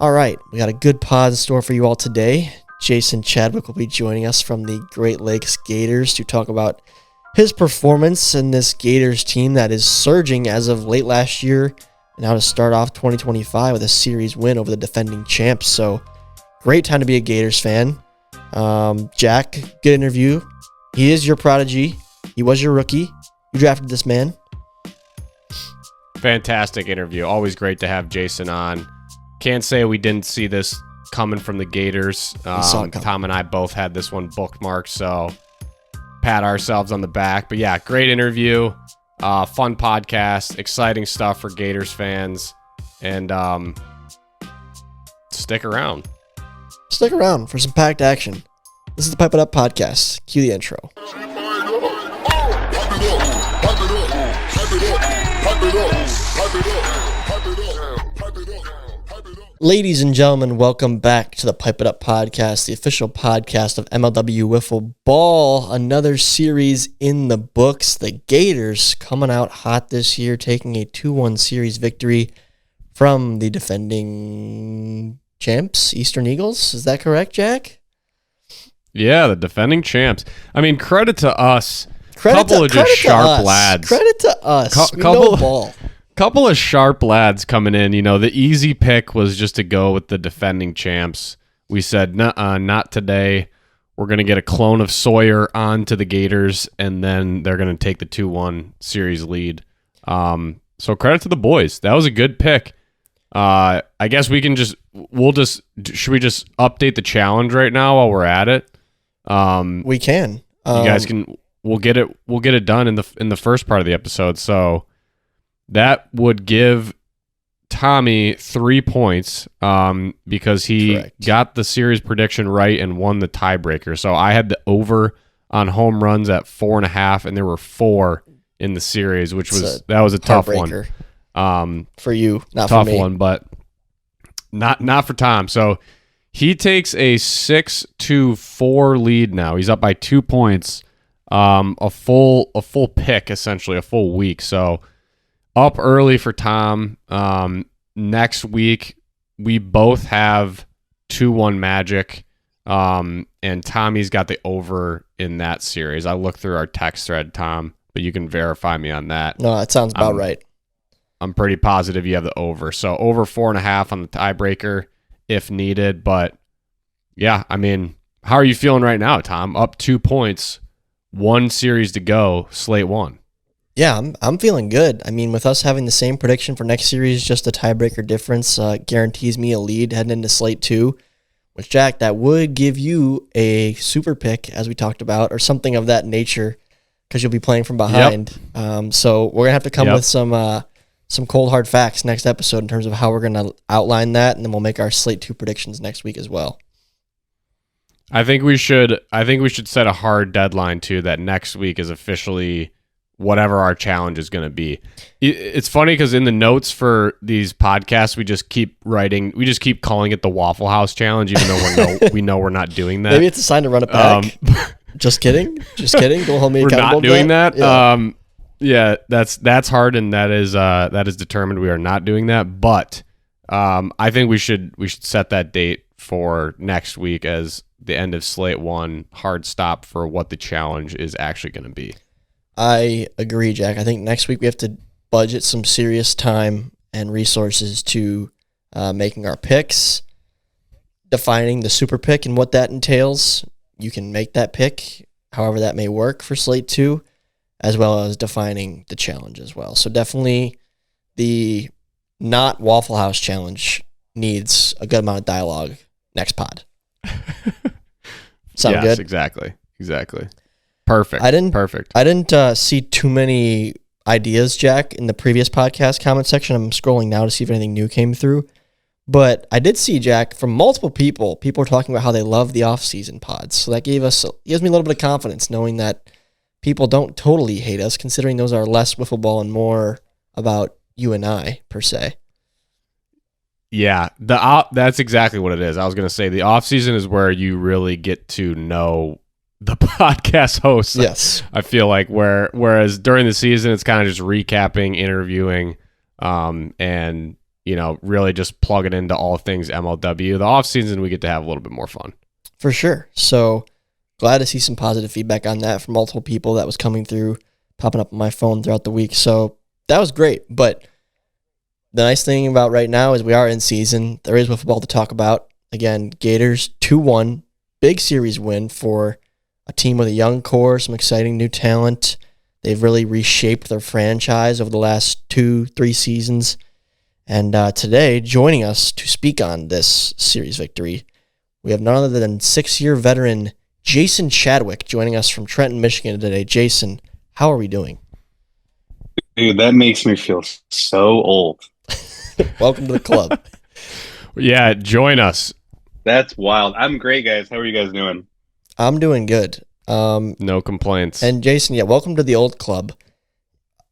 All right, we got a good pod in store for you all today. Jason Chadwick will be joining us from the Great Lakes Gators to talk about his performance in this Gators team that is surging as of late last year and how to start off 2025 with a series win over the defending champs. So, great time to be a Gators fan. Jack, good interview. He is your prodigy. He was your rookie. You drafted this man. Fantastic interview. Always great to have Jason on. Can't say we didn't see this coming from the Gators. Tom and I both had this one bookmarked, so pat ourselves on the back. But yeah, great interview. Fun podcast. Exciting stuff for Gators fans. And stick around. Stick around for some packed action. This is the Pipe It Up podcast. Cue the intro. Ladies and gentlemen, welcome back to the Pipe It Up podcast, the official podcast of MLW Wiffle Ball. Another series in the books. The Gators coming out hot this year, taking a 2-1 series victory from the defending champs, Eastern Eagles. Is that correct, Jack? Yeah, the defending champs. I mean, credit to us. Couple of just sharp lads. Credit to us. Couple of sharp lads coming in. You know, the easy pick was just to go with the defending champs. We said, not today. We're going to get a clone of Sawyer onto the Gators, and then they're going to take the 2-1 series lead. So credit to the boys. That was a good pick. I guess should we just update the challenge right now while we're at it? We can. You guys can. We'll get it done in the first part of the episode. So that would give Tommy 3 points because he got the series prediction right and won the tiebreaker. So I had the over on home runs at 4.5, and there were 4 in the series, which was a tough one. For you, not tough for me. One, but not for Tom. So he takes a 6-4 lead now. He's up by 2 points. A full pick, essentially a full week. So up early for Tom. Next week we both have 2-1 Magic. And Tommy's got the over in that series. I looked through our text thread, Tom, but you can verify me on that. No, that sounds about right. I'm pretty positive you have the over. So over 4.5 on the tiebreaker if needed. But yeah, I mean, how are you feeling right now, Tom? Up 2 points. 1 series to go, slate 1. Yeah, I'm feeling good. I mean, with us having the same prediction for next series, just a tiebreaker difference guarantees me a lead heading into slate 2. Which, Jack, that would give you a super pick, as we talked about, or something of that nature, because you'll be playing from behind. Yep. So we're gonna have to come with some cold hard facts next episode in terms of how we're gonna outline that, and then we'll make our slate 2 predictions next week as well. I think we should set a hard deadline too, that next week is officially whatever our challenge is going to be. It's funny because in the notes for these podcasts, we just keep calling it the Waffle House Challenge, even though we know we're not doing that. Maybe it's a sign to run it back. Just kidding. Don't hold me accountable. We're not doing that. Yeah, that's hard, and that is determined. We are not doing that. But I think we should set that date for next week as the end of slate 1, hard stop for what the challenge is actually going to be. I agree, Jack. I think next week we have to budget some serious time and resources to making our picks, defining the super pick and what that entails. You can make that pick however that may work for slate 2, as well as defining the challenge as well. So definitely the not Waffle House Challenge needs a good amount of dialogue next pod. Sound good? Exactly. Perfect. I didn't see too many ideas, Jack, in the previous podcast comment section. I'm scrolling now to see if anything new came through. But I did see, Jack, from multiple people were talking about how they love the off-season pods. So that gives me a little bit of confidence knowing that people don't totally hate us, considering those are less wiffle ball and more about you and I, per se. Yeah, that's exactly what it is. I was going to say the off season is where you really get to know the podcast hosts. Yes. I feel like whereas during the season, it's kind of just recapping, interviewing, and really just plug it into all things MLW. The offseason, we get to have a little bit more fun. For sure. So glad to see some positive feedback on that from multiple people that was coming through, popping up on my phone throughout the week. So that was great. But the nice thing about right now is we are in season. There is football to talk about. Again, Gators 2-1, big series win for a team with a young core, some exciting new talent. They've really reshaped their franchise over the last 2-3 seasons. And today, joining us to speak on this series victory, we have none other than 6-year veteran Jason Chadwick joining us from Trenton, Michigan today. Jason, how are we doing? Dude, that makes me feel so old. Welcome to the club. Yeah, join us. That's wild. I'm great, guys. How are you guys doing? I'm doing good. No complaints. And Jason, welcome to the old club.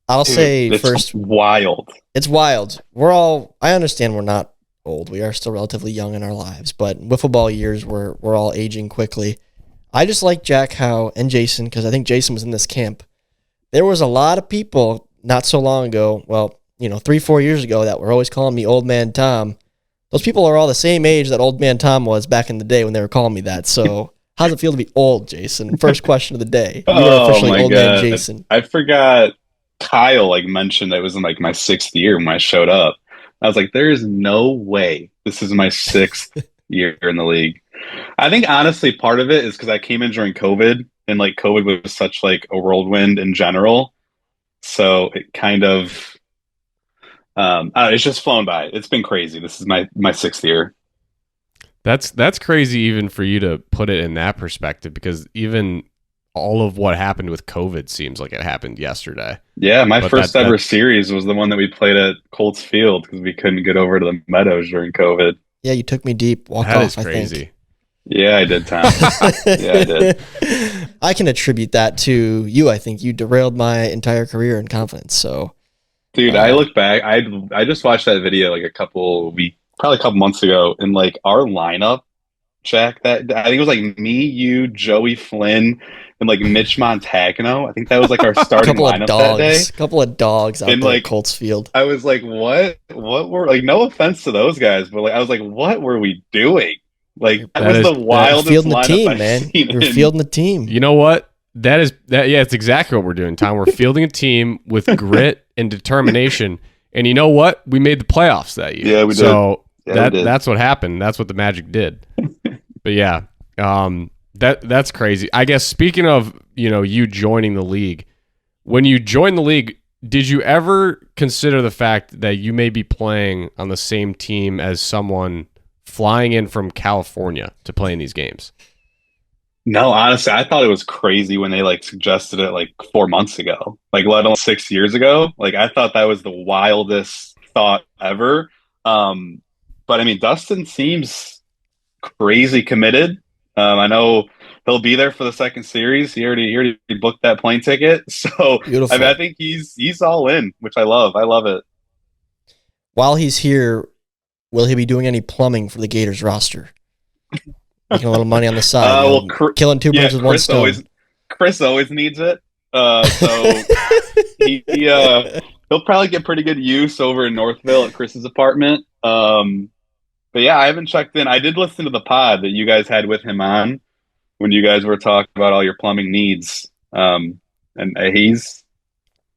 I'll say first, wild. It's wild. I understand we're not old. We are still relatively young in our lives, but with football years, we're all aging quickly. I just like Jack Howe and Jason, because I think Jason was in this camp. There was a lot of people not so long ago, 3-4 years ago, that were always calling me Old Man Tom. Those people are all the same age that Old Man Tom was back in the day when they were calling me that. So how does it feel to be old, Jason? First question of the day. You are officially Old Man Jason. I forgot Kyle mentioned that it was in my 6th year when I showed up. I was like, there is no way this is my 6th year in the league. I think honestly part of it is because I came in during COVID, and COVID was such a whirlwind in general. So it kind of it's just flown by. It's been crazy. This is my 6th year. That's crazy even for you to put it in that perspective, because even all of what happened with COVID seems like it happened yesterday. Yeah, my first ever series was the one that we played at Colts Field because we couldn't get over to the Meadows during COVID. Yeah, you took me deep. That is crazy. I think. Yeah, I did, Tom. Yeah, I did. I can attribute that to you. I think you derailed my entire career and confidence. So, dude, I look back. I just watched that video probably a couple months ago, and our lineup, Jack. That I think it was me, you, Joey Flynn, and Mitch Montagno. I think that was our starting lineup that day. A couple of dogs out there at Colts Field. I was like, what were no offense to those guys, but I was like, what were we doing? That was the wildest fielding the lineup team, I've man. seen. We're fielding the team. You know what? Yeah, it's exactly what we're doing, Tom. We're fielding a team with grit and determination. And you know what? We made the playoffs that year. Yeah, we did. So we did. That's what happened. That's what the Magic did. But yeah, that's crazy. I guess speaking of, you joining the league, when you joined the league, did you ever consider the fact that you may be playing on the same team as someone flying in from California to play in these games? No, honestly, I thought it was crazy when they suggested it 4 months ago, let alone 6 years ago. I thought that was the wildest thought ever. But I mean, Dustin seems crazy committed. I know he'll be there for the second series. He already booked that plane ticket. So beautiful. I think he's all in, which I love. I love it. While he's here, will he be doing any plumbing for the Gators roster? Making a little money on the side. Killing two birds with one stone. Chris always needs it. So he'll probably get pretty good use over in Northville at Chris's apartment. But yeah, I haven't checked in. I did listen to the pod that you guys had with him on when you guys were talking about all your plumbing needs. And he's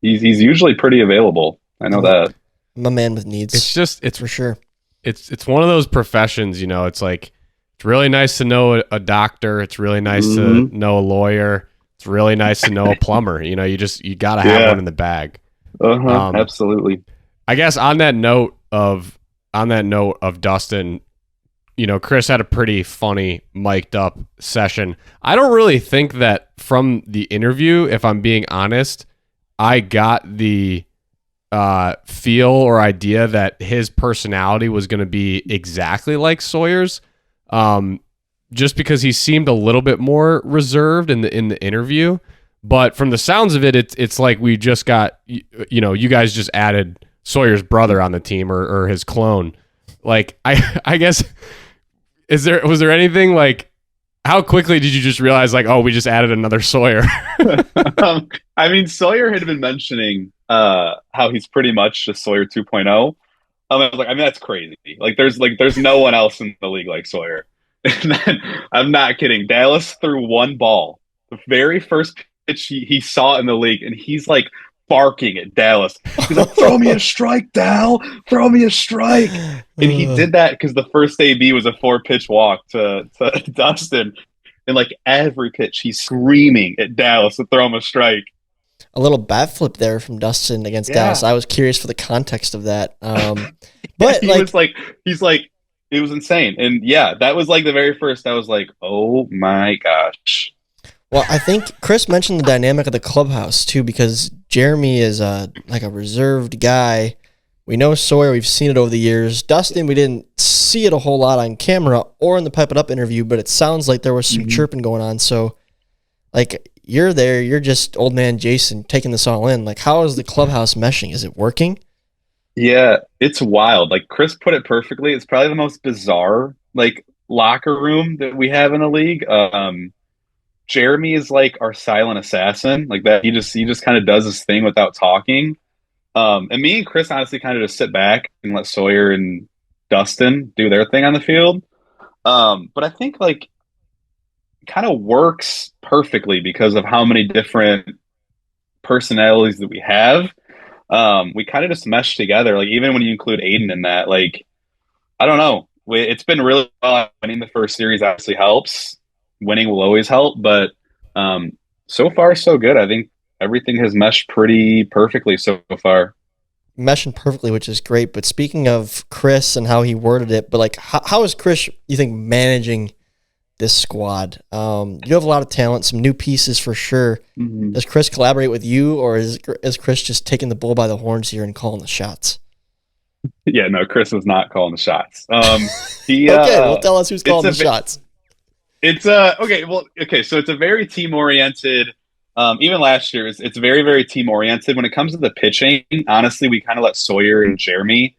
usually pretty available. I know that. I'm a man with needs. It's for sure. It's one of those professions, it's it's really nice to know a doctor. It's really nice to know a lawyer. It's really nice to know a plumber. You got to have one in the bag. Absolutely. I guess on that note of Dustin, Chris had a pretty funny mic'd up session. I don't really think that from the interview, if I'm being honest, I got the feel or idea that his personality was going to be exactly like Sawyer's. Just because he seemed a little bit more reserved in the interview, but from the sounds of it, it's like we just got, you guys just added Sawyer's brother on the team or his clone. I guess, was there anything how quickly did you just realize we just added another Sawyer? I mean, Sawyer had been mentioning how he's pretty much just Sawyer 2.0. I was like, I mean, that's crazy. There's no one else in the league like Sawyer. And then, I'm not kidding. Dallas threw one ball. The very first pitch he saw in the league, and he's like barking at Dallas. He's like, throw me a strike, Dal. Throw me a strike. And he did that because the first AB was a 4-pitch walk to Dustin. And like every pitch, he's screaming at Dallas to throw him a strike. A little bat flip there from Dustin against Dallas. I was curious for the context of that. But he's like, it was insane. And yeah, that was like the very first, I was like, oh my gosh. Well, I think Chris mentioned the dynamic of the clubhouse too, because Jeremy is like a reserved guy. We know Sawyer, we've seen it over the years. Dustin, we didn't see it a whole lot on camera or in the Pep It Up interview, but it sounds like there was some chirping going on. So, like, you're there, you're just old man Jason taking this all in. Like, how is the clubhouse meshing? Is it working? Yeah, it's wild. Like Chris put it perfectly. It's probably the most bizarre, like, locker room that we have in the league. Jeremy is like our silent assassin. Like that, he just kind of does his thing without talking. And me and Chris honestly kind of just sit back and let Sawyer and Dustin do their thing on the field. But I think like kind of works perfectly because of how many different personalities that we have. We kind of just mesh together. Like even when you include Aiden in that, like I don't know, it's been really well. Winning the first series obviously helps. Winning will always help, but so far so good. I think everything has meshed pretty perfectly so far. Meshing perfectly, which is great. But speaking of Chris and how he worded it, but like, how is Chris, you think, managing this squad? You have a lot of talent, some new pieces for sure. Mm-hmm. Does Chris collaborate with you, or is Chris just taking the bull by the horns here and calling the shots? Yeah, no, Chris is not calling the shots. Okay, well, tell us who's calling the shots. It's okay. Well, okay. So it's a very team oriented. Even last year, it's very, very team oriented. When it comes to the pitching, honestly, we kind of let Sawyer and Jeremy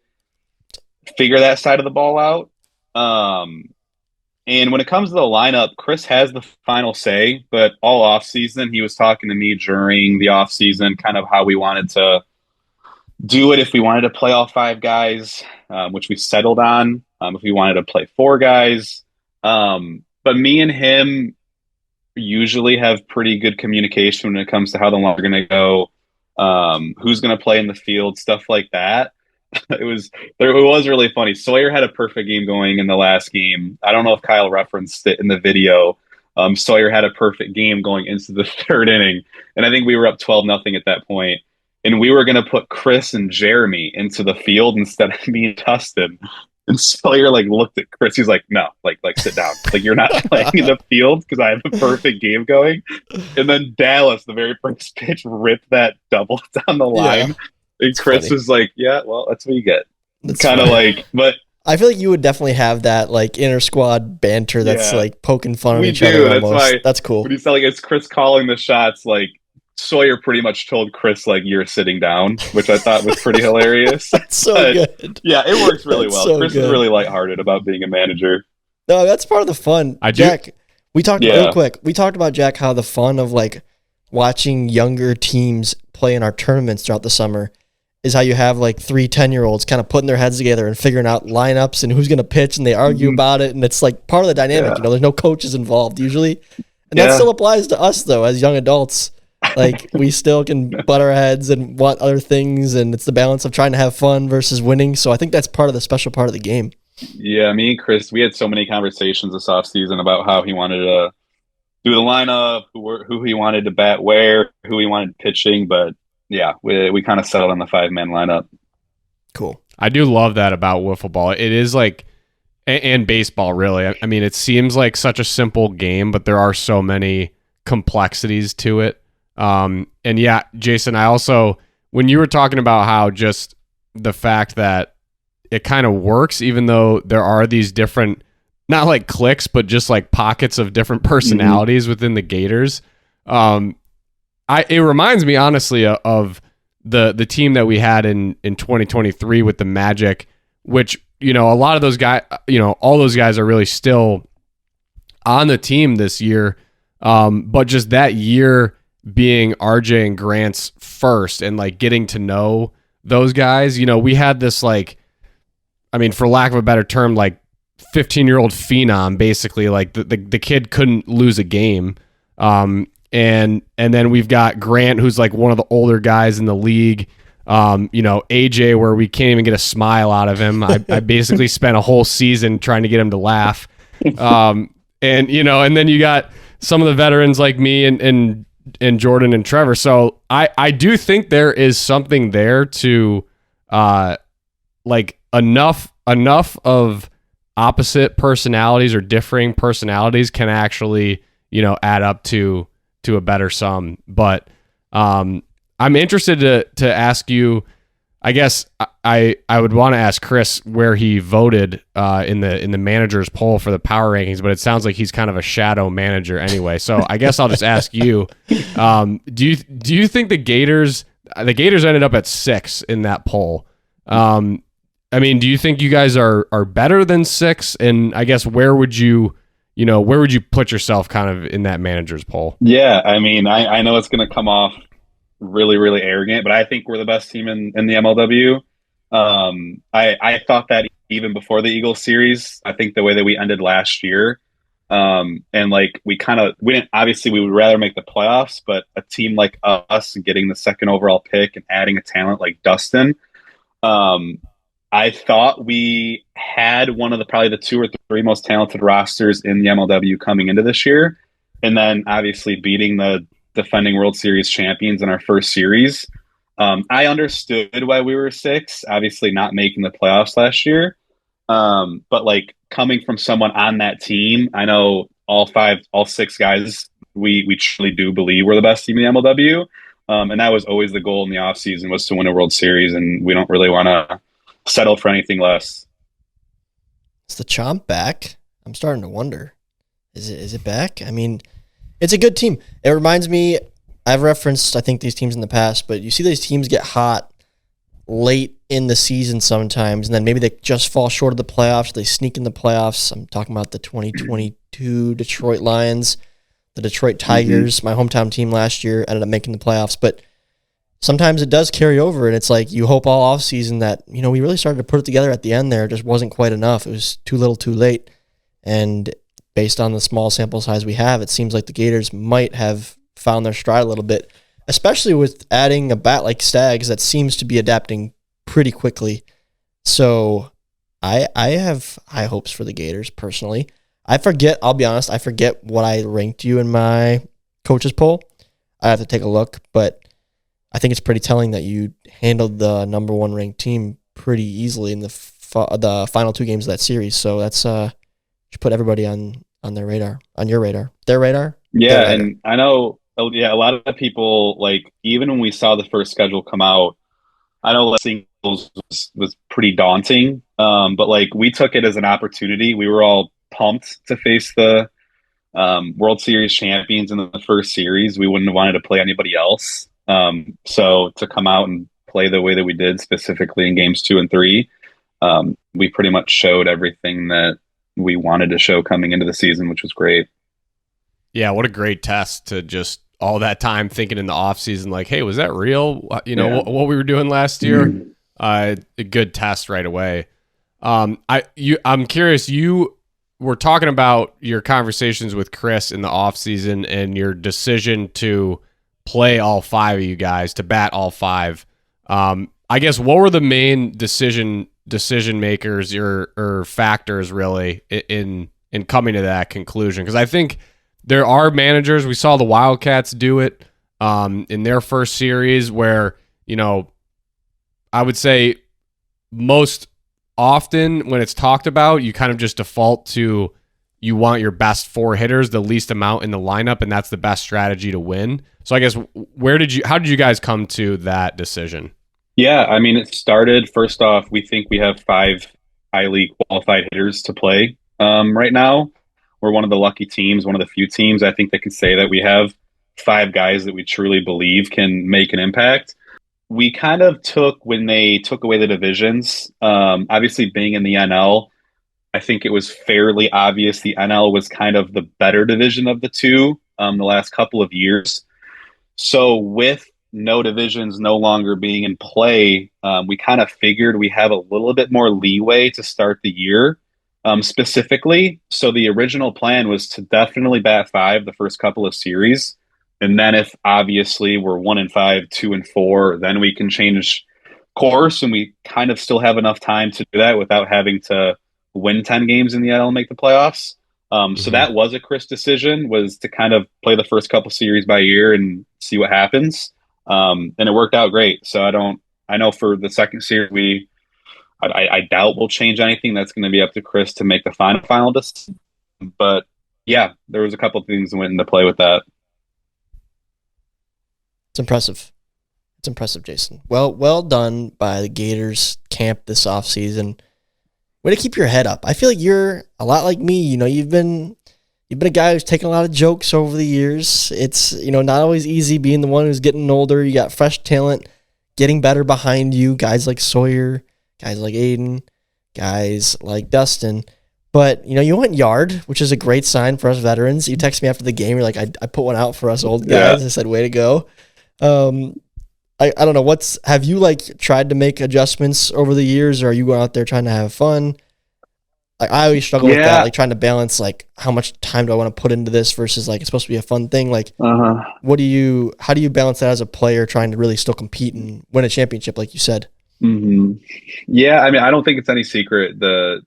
figure that side of the ball out. And when it comes to the lineup, Chris has the final say. But all off season, he was talking to me during the off season, kind of how we wanted to do it. If we wanted to play all 5 guys, which we settled on. If we wanted to play 4 guys. But me and him usually have pretty good communication when it comes to how the line are going to go, who's going to play in the field, stuff like that. It was really funny. Sawyer had a perfect game going in the last game. I don't know if Kyle referenced it in the video. Sawyer had a perfect game going into the 3rd inning, and I think we were up 12-0 at that point. And we were going to put Chris and Jeremy into the field instead of me and Dustin. And Sawyer like looked at Chris. He's like, "No, like sit down. Like you're not playing in the field because I have a perfect game going." And then Dallas, the very first pitch, ripped that double down the line. Yeah, and Chris was like, "Yeah, well, that's what you get." Kind of like, but I feel like you would definitely have that like inter squad banter that's like poking fun at each other. That's why. That's cool. But he's like, it's Chris calling the shots. Like Sawyer pretty much told Chris like you're sitting down, which I thought was pretty hilarious. That's so good. Yeah, it works really well. So Chris is really lighthearted about being a manager. No, that's part of the fun. Jack, we talked real quick. We talked about Jack how the fun of like watching younger teams play in our tournaments throughout the summer is how you have like 3 10-year-olds kind of putting their heads together and figuring out lineups and who's going to pitch, and they argue about it, and it's like part of the dynamic. You know, there's no coaches involved usually, and that still applies to us though as young adults. Like we still can butt our heads and want other things, and it's the balance of trying to have fun versus winning. So I think that's part of the special part of the game. Yeah, me and Chris, we had so many conversations this offseason about how he wanted to do the lineup, who he wanted to bat where, who he wanted pitching. But yeah, we kind of settled on the 5-man lineup. Cool. I do love that about wiffle ball. It is like, and baseball really. I mean, it seems like such a simple game, but there are so many complexities to it. And yeah, Jason, I also, when you were talking about how just the fact that it kind of works, even though there are these different, not like cliques, but just like pockets of different personalities within the Gators. It reminds me honestly of the team that we had in 2023 with the Magic, which, you know, a lot of those guys, you know, all those guys are really still on the team this year. But just that year being RJ and Grant's first and like getting to know those guys, you know, we had this like I mean, for lack of a better term, like 15-year-old phenom, basically. Like the kid couldn't lose a game. And then we've got Grant, who's like one of the older guys in the league. AJ, where we can't even get a smile out of him. I basically spent a whole season trying to get him to laugh. And then you got some of the veterans like me and Jordan and Trevor. So I do think there is something there to like enough of opposite personalities or differing personalities can actually, add up to a better sum. But I'm interested to ask you, I guess I would want to ask Chris where he voted in the managers poll for the power rankings, but it sounds like he's kind of a shadow manager anyway. So I guess I'll just ask you, do you think the Gators ended up at 6 in that poll? I mean, do you think you guys are better than 6? And I guess where would you put yourself kind of in that managers poll? Yeah, I mean, I know it's going to come off really, really arrogant, but I think we're the best team in the MLW. I thought that even before the Eagles series. I think the way that we ended last year, and like we didn't, obviously we would rather make the playoffs, but a team like us getting the second overall pick and adding a talent like Dustin, I thought we had one of probably the 2 or 3 most talented rosters in the MLW coming into this year. And then obviously beating the defending World Series champions in our first series. I understood why we were 6, obviously not making the playoffs last year. But like coming from someone on that team, I know all 6 guys, we truly do believe we're the best team in the MLW. And that was always the goal in the offseason, was to win a World Series. And we don't really want to settle for anything less. Is the Chomp back? I'm starting to wonder. Is it back? I mean, it's a good team. It reminds me, I've referenced, I think, these teams in the past, but you see these teams get hot late in the season sometimes, and then maybe they just fall short of the playoffs. They sneak in the playoffs. I'm talking about the 2022 Detroit Lions, the Detroit Tigers, my hometown team last year, ended up making the playoffs. But sometimes it does carry over, and it's like you hope all offseason that, we really started to put it together at the end there. It just wasn't quite enough. It was too little too late. And based on the small sample size we have, it seems like the Gators might have found their stride a little bit, especially with adding a bat like Stags that seems to be adapting pretty quickly. So I have high hopes for the Gators personally. I'll be honest, I forget what I ranked you in my coaches poll. I have to take a look, but I think it's pretty telling that you handled the number 1 ranked team pretty easily in the final 2 games of that series. So that's should put everybody on their radar, on your radar, their radar. Yeah, their radar. and I know, a lot of people, like, even when we saw the first schedule come out, I know singles was pretty daunting, but like we took it as an opportunity. We were all pumped to face the World Series champions in the first series. We wouldn't have wanted to play anybody else. So to come out and play the way that we did, specifically in games 2 and 3, we pretty much showed everything that we wanted to show coming into the season, which was great. Yeah, what a great test to just all that time thinking in the off season, like, hey, was that real? What we were doing last year? A good test right away. I'm curious. You were talking about your conversations with Chris in the off season and your decision to play all 5 of you guys, to bat all 5. I guess what were the main decision makers or factors really in coming to that conclusion? Because I think there are managers, we saw the Wildcats do it in their first series, where I would say most often when it's talked about, you kind of just default to you want your best 4 hitters, the least amount in the lineup, and that's the best strategy to win. So I guess how did you guys come to that decision? Yeah, I mean, it started, first off, we think we have 5 highly qualified hitters to play right now. We're one of the lucky teams, one of the few teams I think that can say that we have 5 guys that we truly believe can make an impact. We kind of took, when they took away the divisions, obviously being in the NL, I think it was fairly obvious the NL was kind of the better division of the 2 the last couple of years. So with no divisions no longer being in play, we kind of figured we have a little bit more leeway to start the year, specifically. So the original plan was to definitely bat 5 the first couple of series. And then if obviously we're 1-5, 2-4, then we can change course, and we kind of still have enough time to do that without having to win 10 games in the NL and make the playoffs. So that was a Chris decision, was to kind of play the first couple series by ear and see what happens. And it worked out great. So I know for the second series, I doubt we'll change anything. That's going to be up to Chris to make the final decision. But yeah, there was a couple of things that went into play with that. It's impressive. It's impressive, Jason. Well done by the Gators camp this offseason. Way to keep your head up. I feel like you're a lot like me. You've been a guy who's taken a lot of jokes over the years. It's, not always easy being the one who's getting older. You got fresh talent getting better behind you. Guys like Sawyer, guys like Aiden, guys like Dustin. But, you went yard, which is a great sign for us veterans. You texted me after the game. You're like, I put one out for us old guys. I said, way to go. I don't know, have you tried to make adjustments over the years, or are you going out there trying to have fun? I always struggle with that, trying to balance how much time do I want to put into this versus it's supposed to be a fun thing. How do you balance that as a player trying to really still compete and win a championship like you said? Mm-hmm. Yeah, I mean, I don't think it's any secret the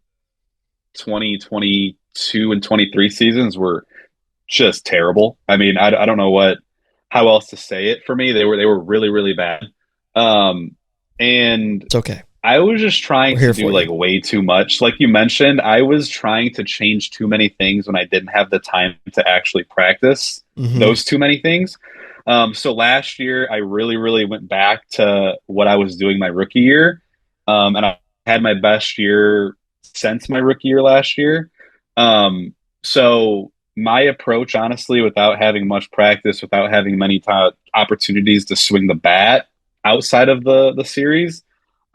2022 and 23 seasons were just terrible. I mean, I don't know how else to say it. For me, they were really, really bad. And it's okay. I was just trying to do way too much. Like you mentioned, I was trying to change too many things when I didn't have the time to actually practice those too many things. So last year, I really, really went back to what I was doing my rookie year. And I had my best year since my rookie year last year. So my approach, honestly, without having much practice, without having many opportunities to swing the bat outside of the series,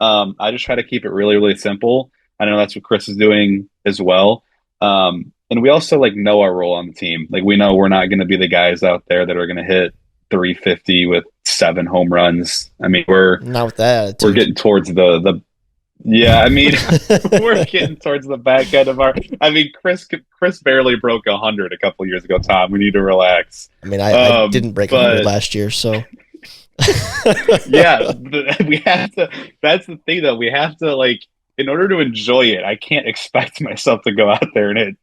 I just try to keep it really, really simple. I know that's what Chris is doing as well. And we also know our role on the team. We know we're not going to be the guys out there that are going to hit 350 with 7 home runs. I mean, we're not with that. We're getting towards the yeah, I mean, we're getting towards the back end of our. I mean, Chris barely broke 100 a couple years ago. Tom, we need to relax. I mean, I didn't break 100 last year, so yeah, we have to. That's the thing, though. We have to in order to enjoy it. I can't expect myself to go out there and hit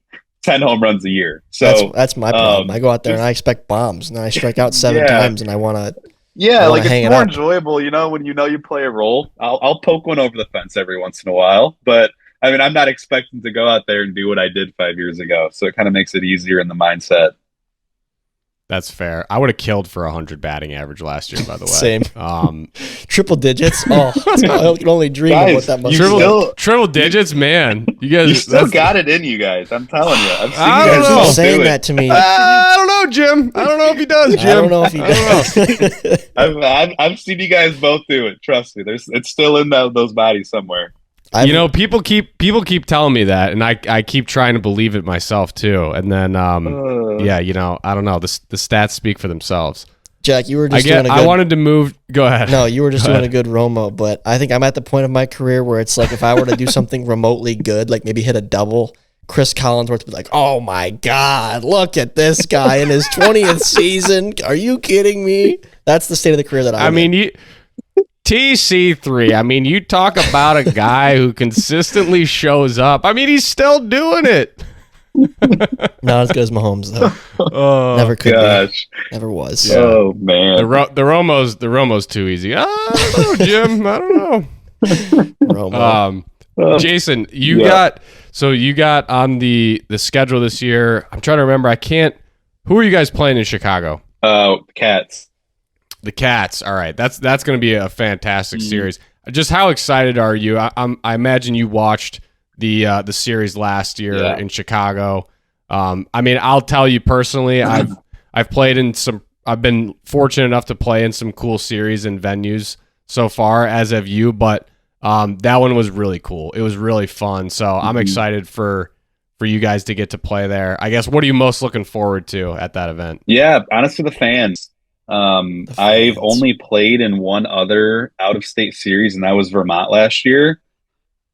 10 home runs a year. So that's my problem. I go out there and I expect bombs, and then I strike out 7 times, and I want to. Yeah, it's more enjoyable, when you play a role. I'll poke one over the fence every once in a while, but I mean, I'm not expecting to go out there and do what I did 5 years ago, so it kind of makes it easier in the mindset. That's fair. I would have killed for 100 batting average last year, by the way. Same. Triple digits. Oh, I can only dream of what that must be. Triple digits, man. You still got it in you guys. I'm telling you. I've seen I you don't guys know. Saying that to me. I don't know, Jim. I don't know if he does, Jim. I don't know if he does. I've seen you guys both do it. Trust me. It's still in those bodies somewhere. People keep telling me that, and I keep trying to believe it myself too. And then, I don't know. The stats speak for themselves. Jack, you were just doing a good... I wanted to move... Go ahead. No, you were just doing a good Romo, but I think I'm at the point of my career where it's if I were to do something remotely good, maybe hit a double, Chris Collinsworth would be like, oh my God, look at this guy in his 20th season. Are you kidding me? That's the state of the career that I'm in. TC3, I mean, you talk about a guy who consistently shows up. I mean, he's still doing it. Not as good as Mahomes, though. Never could be. Never was. Yeah. Oh, man. The Romo's too easy. I don't know, Jim. I don't know. Romo. Jason, you got on the schedule this year. I'm trying to remember. Who are you guys playing in Chicago? Cats. The Cats. All right. That's going to be a fantastic series. Just how excited are you? I imagine you watched the series last year in Chicago. I mean, I'll tell you personally, I've played in some. I've been fortunate enough to play in some cool series and venues so far, as have you. But that one was really cool. It was really fun. So I'm excited for you guys to get to play there. I guess, what are you most looking forward to at that event? Yeah, honestly, the fans. I've fans. only played in one other out of state series, and that was Vermont last year.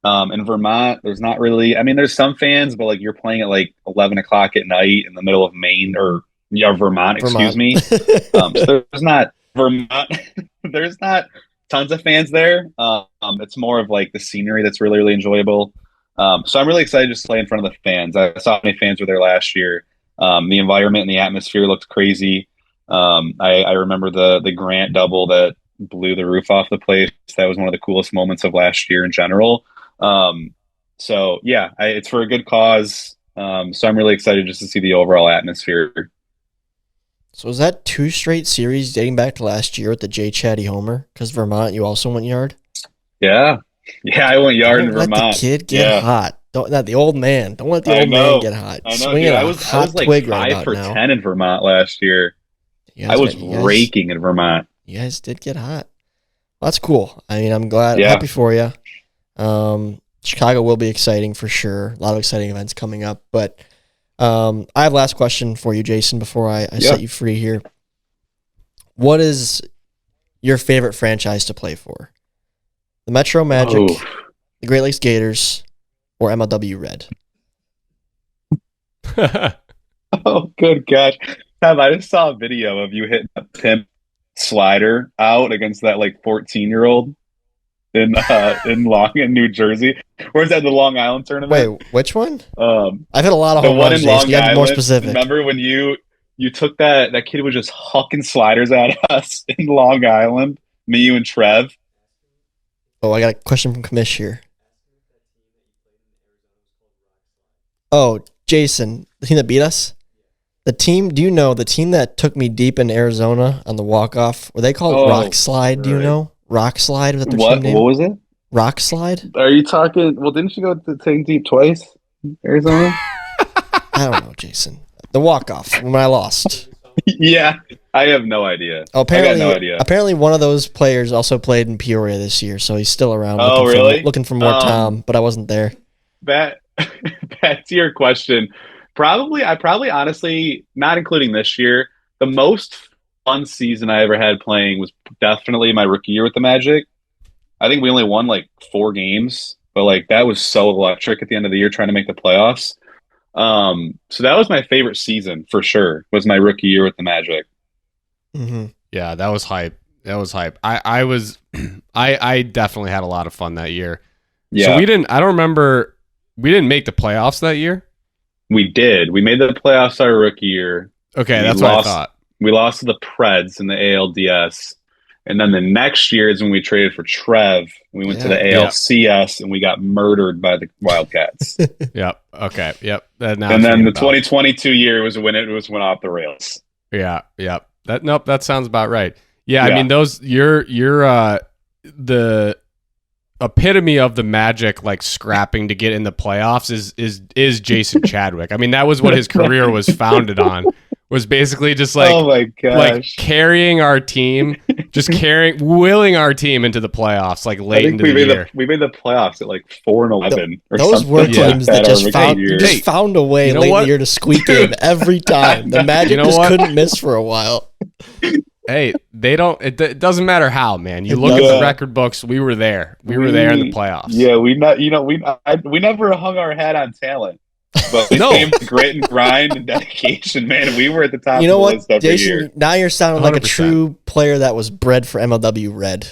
In Vermont, there's not really, I mean, there's some fans, but like you're playing at like 11 o'clock at night in the middle of Maine or yeah, Vermont, excuse Vermont. me. So there's not Vermont, there's not tons of fans there. It's more of like the scenery that's really, really enjoyable. So I'm really excited just to play in front of the fans. I saw how many fans were there last year. The environment and the atmosphere looked crazy. I remember the Grant double that blew the roof off the place. That was one of the coolest moments of last year in general. So yeah, it's for a good cause. So I'm really excited just to see the overall atmosphere. So was that 2 straight series dating back to last year with the J Chatty homer? Because Vermont, you also went yard. Yeah, yeah, I went yard in Don't let the Vermont. kid get Yeah, hot. Don't not the old man. Don't let the I old man know, get hot. I know, Swinging dude. a I was hot like twig right five about for now. 10 in Vermont last year. You I guys was got raking in Vermont. you guys did get hot. Well, that's cool. I mean, I'm glad. I'm Yeah. happy for you. Chicago will be exciting for sure. A lot of exciting events coming up. But I have last question for you, Jason, before I Yeah. set you free here. What is your favorite franchise to play for? The Metro Magic, Oh, the Great Lakes Gators, or MLW Red? oh, good gosh. Tom, I just saw a video of you hitting a pimp slider out against that like 14-year-old in Long in New Jersey. Where's that the Long Island tournament? Wait, which one? Um, I've hit a lot of the home one runs, in Jason. Long You got to be more Island. specific. Remember when you took that kid was just hucking sliders at us in Long Island, me, you, and Trev. Oh, I got a question from Kamish here. Oh, Jason, the team that beat us? The team, do you know, the team that took me deep in Arizona on the walk-off, were they called Oh, Rock Slide, do you right. know? Rock Slide, was that their team What name? was it? Rock Slide? Are you talking? Well, didn't you go to Take Deep twice, Arizona? I don't know, Jason. The walk-off, when I lost. Yeah, I have no idea. Oh, I got no idea. apparently one of those players also played in Peoria this year, so he's still around Oh, really? looking for more Tom, but I wasn't there. That back to your question. I probably honestly, not including this year, the most fun season I ever had playing was definitely my rookie year with the Magic. I think we only won like 4 games, but like that was so electric at the end of the year trying to make the playoffs. So that was my favorite season for sure. Was my rookie year with the Magic. Mm-hmm. Yeah, that was hype. That was hype. I was I definitely had a lot of fun that year. Yeah, So I don't remember, we didn't make the playoffs that year. we did. We made the playoffs our rookie year. Okay, We that's what I lost. thought. We lost to the Preds in the ALDS. And then the next year is when we traded for Trev. We went to the Yeah. ALCS and we got murdered by the Wildcats. Yep. Okay. Yep. Now And I'm then thinking the about 2022 year was when it was went off the rails. Yeah, yeah. That sounds about right. Yeah, I Yeah. mean those you're the epitome of the Magic like scrapping to get in the playoffs is Jason Chadwick. I mean that was what his career was founded on. Was basically just like Oh my like gosh. carrying our team, willing our team into the playoffs like I late think into we the made year. we made the playoffs at like 4-11 or Those something were like teams that our just rookie found year. just found a way you know late in what? the year to squeak in every time. The Magic You know just what? couldn't miss for a while. Hey, they don't. It doesn't matter how, man. You It look at doesn't. the record books. We were there. We were there in the playoffs. Yeah, we not we never hung our hat on talent. But we No. came to grit and grind and dedication, man. We were at the top You know of the what, list every Jason? year. Now you're sounding like a 100%. true player that was bred for MLW Red.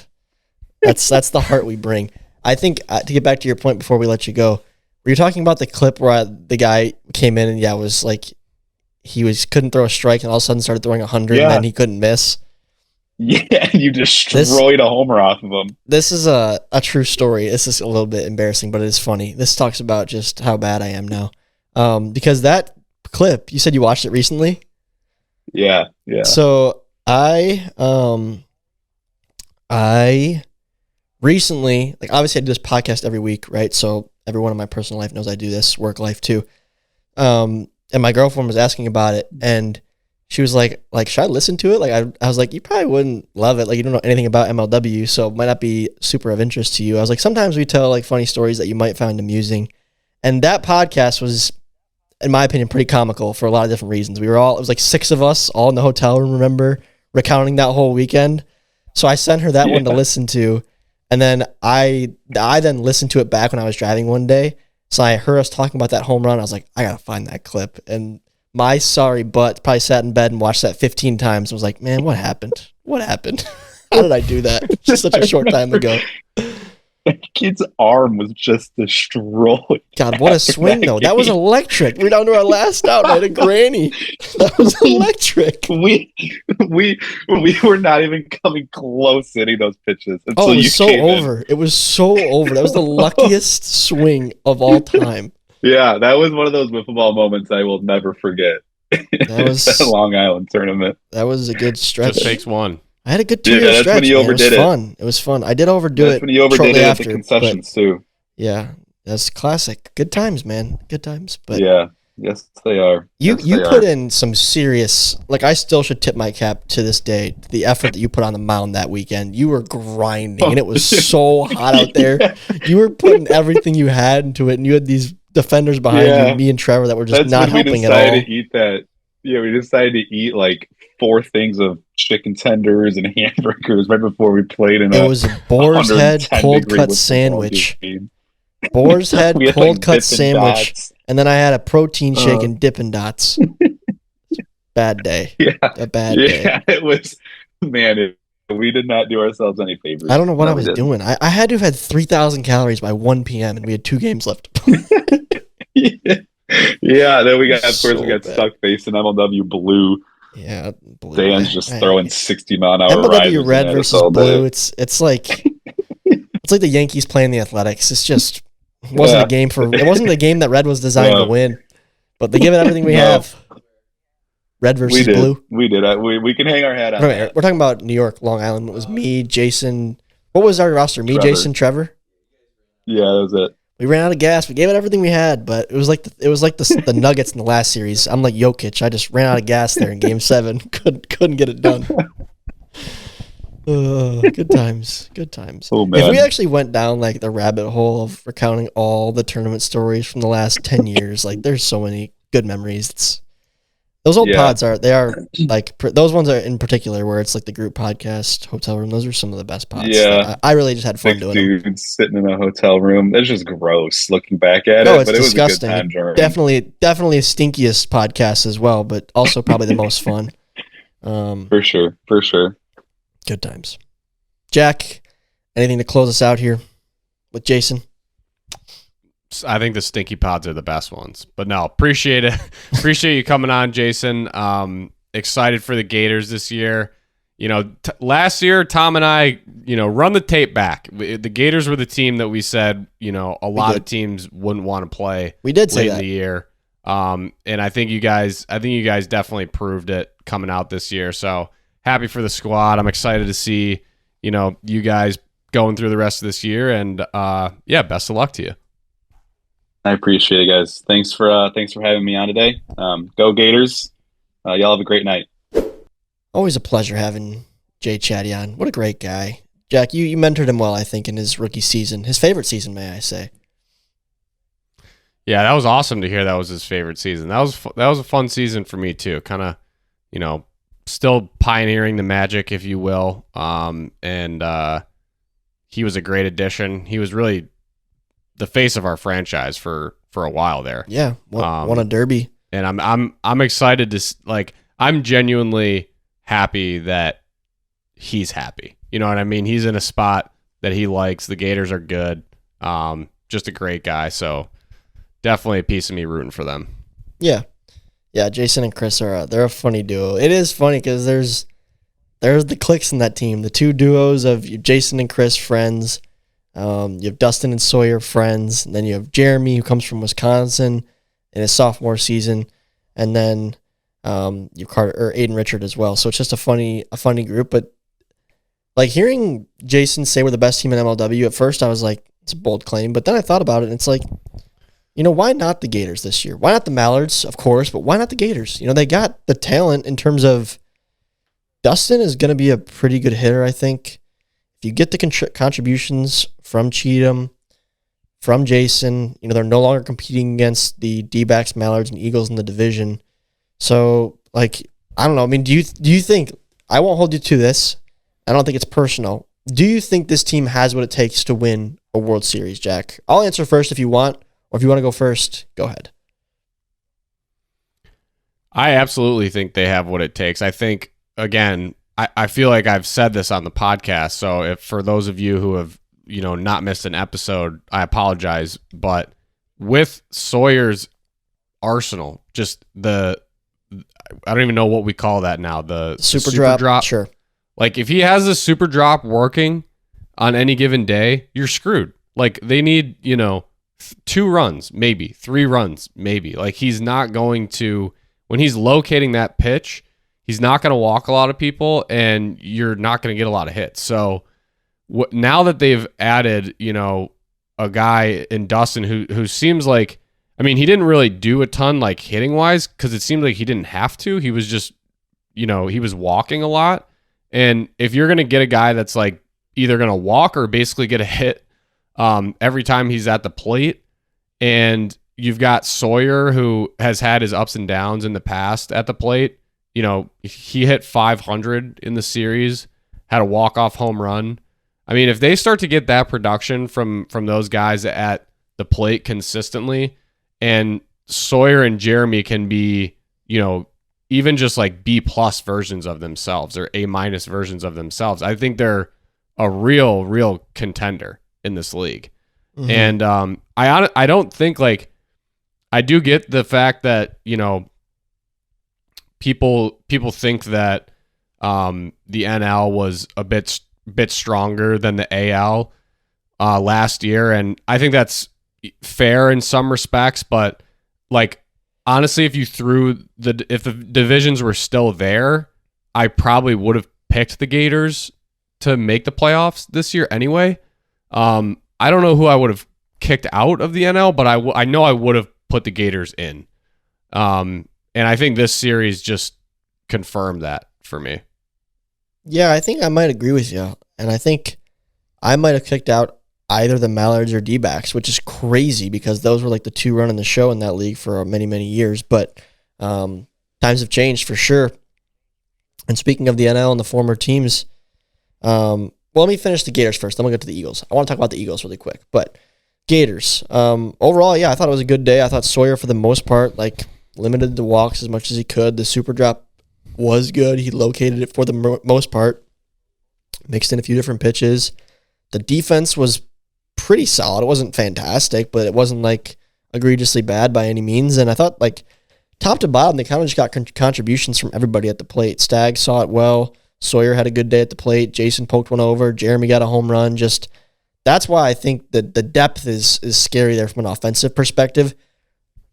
That's the heart we bring. I think to get back to your point before we let you go, were you talking about the clip where the guy came in and was like couldn't throw a strike and all of a sudden started throwing 100 Yeah. and then he couldn't miss? Yeah, you destroyed a homer off of them. This is a true story. This is a little bit embarrassing, but it is funny. This talks about just how bad I am now. Because that clip, you said you watched it recently? Yeah, yeah. So I recently, like obviously I do this podcast every week, right? So everyone in my personal life knows I do this, work life too. And my girlfriend was asking about it and she was like, should I listen to it? Like I was like, you probably wouldn't love it. Like you don't know anything about MLW, so it might not be super of interest to you. I was like, sometimes we tell like funny stories that you might find amusing. And that podcast was, in my opinion, pretty comical for a lot of different reasons. It was like 6 of us all in the hotel room, remember, recounting that whole weekend. So I sent her that one to listen to, and then I then listened to it back when I was driving one day. So I heard us talking about that home run. I was like, I gotta find that clip. And my sorry butt probably sat in bed and watched that 15 times. And was like, man, what happened? What happened? How did I do that? Just such a short time ago. That kid's arm was just destroyed. God, what a swing, though. That was electric. We're down to our last out. I had a granny. That was electric. We were not even coming close to hitting those pitches. Oh, it was so over. It was so over. That was the luckiest swing of all time. Yeah, that was one of those wiffle ball moments I will never forget. That was that Long Island tournament. That was a good stretch. Just takes one. I had a good 2-year stretch. When he overdid it was fun. It was fun. I did overdo it. When he overdid it at the concessions too. Yeah, that's classic. Good times, man. Good times. But yeah, yes, they are. You put in some serious. Like, I still should tip my cap to this day to the effort that you put on the mound that weekend. You were grinding, and it was so hot out there. Yeah. You were putting everything you had into it, and you had these defenders behind you, me and Trevor, that were just not helping at all. We decided to eat that. Yeah, we decided to eat like 4 things of chicken tenders and hamburgers right before we played. In it was a boar's head cold cut sandwich. Boar's head cold cut sandwich, and then I had a protein shake and Dippin' Dots. Bad day. Yeah, a bad day. Yeah, it was. Man, we did not do ourselves any favors. I don't know what I was doing. I had to have had 3,000 calories by 1 p.m. and we had 2 games left. Yeah, then we got stuck facing MLW Blue. Yeah, Blue. Dan's just throwing 60-mile-an-hour MLW Red versus Blue. It's like the Yankees playing the Athletics. It's just wasn't a game It wasn't the game that Red was designed to win. But they give it everything we have. Red versus Blue. We did. We can hang our hat on. Right, we're talking about New York, Long Island. It was me, Jason. What was our roster? Me, Trevor. Jason, Trevor. Yeah, that was it. We ran out of gas. We gave it everything we had, but it was like the Nuggets in the last series. I'm like Jokic. I just ran out of gas there in Game 7. Couldn't get it done. Good times. Good times. Oh, man. If we actually went down like the rabbit hole of recounting all the tournament stories from the last 10 years, like there's so many good memories. Those old pods are like those ones are in particular where it's like the group podcast, hotel room. Those are some of the best pods. Yeah, I really just had fun doing dudes them. Sitting in a hotel room. It's just gross looking back at it. It's but disgusting. It was a good time definitely stinkiest podcast as well, but also probably the most fun. For sure. Good times. Jack, anything to close us out here with Jason? I think the stinky pods are the best ones, but no, appreciate it. Appreciate you coming on, Jason. Excited for the Gators this year. You know, last year, Tom and I, run the tape back. The Gators were the team that we said, a lot of teams wouldn't want to play. We did say late that in the year. And I think you guys definitely proved it coming out this year. So happy for the squad. I'm excited to see, you guys going through the rest of this year, and best of luck to you. I appreciate it, guys. Thanks for having me on today. Go Gators. Y'all have a great night. Always a pleasure having Jay Chatty on. What a great guy. Jack, you mentored him well, I think, in his rookie season. His favorite season, may I say. Yeah, that was awesome to hear that was his favorite season. That was a fun season for me too. Kind of, still pioneering the magic, if you will. And he was a great addition. He was really the face of our franchise for a while there. Yeah, won a derby. And I'm excited to I'm genuinely happy that he's happy. You know what I mean? He's in a spot that he likes. The Gators are good. Just a great guy. So definitely a piece of me rooting for them. Yeah. Yeah, Jason and Chris they're a funny duo. It is funny because there's the cliques in that team. The 2 duos of Jason and Chris, friends. You have Dustin and Sawyer, friends, and then you have Jeremy, who comes from Wisconsin in his sophomore season, and then you Carter or Aiden Richard as well. So it's just a funny group. But like hearing Jason say we're the best team in MLW, at first I was like, it's a bold claim, but then I thought about it, and it's like, why not the Gators this year? Why not the Mallards, of course, but why not the Gators? They got the talent in terms of Dustin is going to be a pretty good hitter, I think. If you get the contributions from Cheatham, from Jason, they're no longer competing against the D-backs, Mallards, and Eagles in the division. So, I don't know. I mean, do you think I won't hold you to this. I don't think it's personal. Do you think this team has what it takes to win a World Series, Jack? I'll answer first if you want, or if you want to go first, go ahead. I absolutely think they have what it takes. I think, again, I feel like I've said this on the podcast, so if for those of you who have, not missed an episode, I apologize, but with Sawyer's arsenal, just I don't even know what we call that now, the super drop. Sure. Like, if he has the super drop working on any given day, you're screwed. Like, they need, 2 runs, maybe 3 runs, maybe. Like, he's not going to, when he's locating that pitch, he's not going to walk a lot of people, and you're not going to get a lot of hits. So now that they've added, a guy in Dustin who seems like, I mean, he didn't really do a ton like hitting wise, because it seemed like he didn't have to. He was just, he was walking a lot. And if you're going to get a guy that's like either going to walk or basically get a hit every time he's at the plate, and you've got Sawyer, who has had his ups and downs in the past at the plate. He hit 500 in the series, had a walk-off home run. I mean, if they start to get that production from those guys at the plate consistently, and Sawyer and Jeremy can be, even just like B+ versions of themselves or A- versions of themselves, I think they're a real contender in this league. Mm-hmm. And I don't think, like, I do get the fact that, people think that the NL was a bit stronger than the AL last year, and I think that's fair in some respects, but like, honestly, if the divisions were still there, I probably would have picked the Gators to make the playoffs this year anyway. I don't know who I would have kicked out of the NL, but I know I would have put the Gators in. And I think this series just confirmed that for me. Yeah, I think I might agree with you. And I think I might have kicked out either the Mallards or D-backs, which is crazy because those were like the 2 running the show in that league for many, many years. But times have changed for sure. And speaking of the NL and the former teams, well, let me finish the Gators first. Then we'll get to the Eagles. I want to talk about the Eagles really quick. But Gators, overall, yeah, I thought it was a good day. I thought Sawyer, for the most part, like, limited the walks as much as he could. The super drop was good. He located it for the most part. Mixed in a few different pitches. The defense was pretty solid. It wasn't fantastic, but it wasn't like egregiously bad by any means. And I thought, like, top to bottom, they kind of just got contributions from everybody at the plate. Stagg saw it well. Sawyer had a good day at the plate. Jason poked one over. Jeremy got a home run. Just, that's why I think that the depth is scary there from an offensive perspective.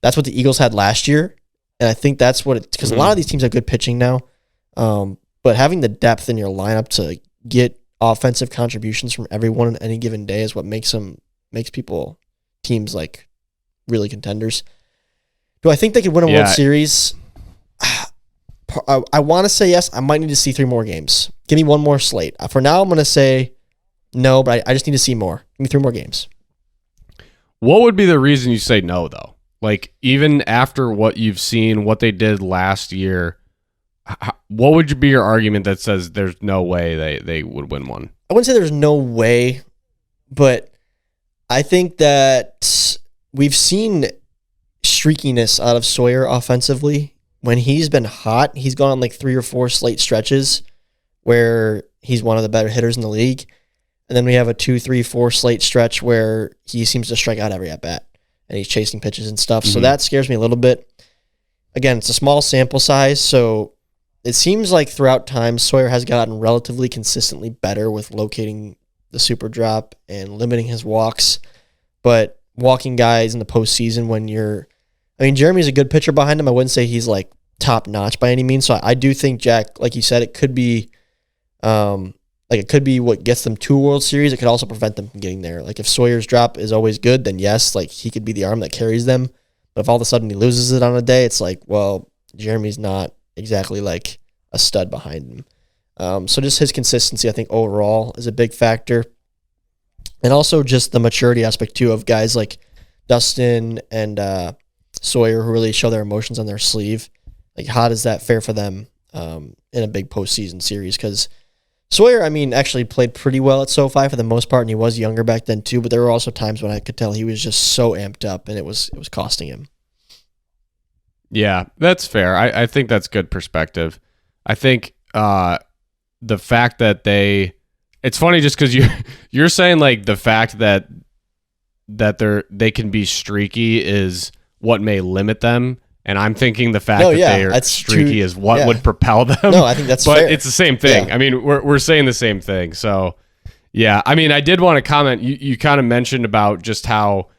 That's what the Eagles had last year. And I think that's what because a lot of these teams have good pitching now. But having the depth in your lineup to get offensive contributions from everyone on any given day is what makes teams like really contenders. Do I think they could win a World Series? I want to say yes. I might need to see 3 more games. Give me 1 more slate. For now, I'm going to say no, but I just need to see more. Give me 3 more games. What would be the reason you say no, though? Like, even after what you've seen, what they did last year, what would be your argument that says there's no way they would win one? I wouldn't say there's no way, but I think that we've seen streakiness out of Sawyer offensively. When he's been hot, he's gone on like 3 or 4 slate stretches where he's one of the better hitters in the league. And then we have a 2, 3, 4 slate stretch where he seems to strike out every at-bat and he's chasing pitches and stuff. So that scares me a little bit. Again, it's a small sample size, so it seems like throughout time, Sawyer has gotten relatively consistently better with locating the super drop and limiting his walks. But walking guys in the postseason Jeremy's a good pitcher behind him. I wouldn't say he's like top notch by any means. So I do think, Jack, like you said, it could be what gets them to a World Series. It could also prevent them from getting there. Like, if Sawyer's drop is always good, then yes, like, he could be the arm that carries them. But if all of a sudden he loses it on a day, it's like, well, Jeremy's not exactly like a stud behind him. So just his consistency, I think, overall is a big factor. And also just the maturity aspect, too, of guys like Dustin and Sawyer who really show their emotions on their sleeve. Like, how does that fare for them in a big postseason series because Sawyer, I mean, actually played pretty well at SoFi for the most part, and he was younger back then too. But there were also times when I could tell he was just so amped up, and it was costing him. Yeah, that's fair. I think that's good perspective. I think the fact that it's funny just because you're saying like the fact that they can be streaky is what may limit them. And I'm thinking the fact that they're streaky is what would propel them. No, I think that's but fair. It's the same thing. Yeah. I mean, we're saying the same thing. So, yeah. I mean, I did want to comment. You kind of mentioned about just how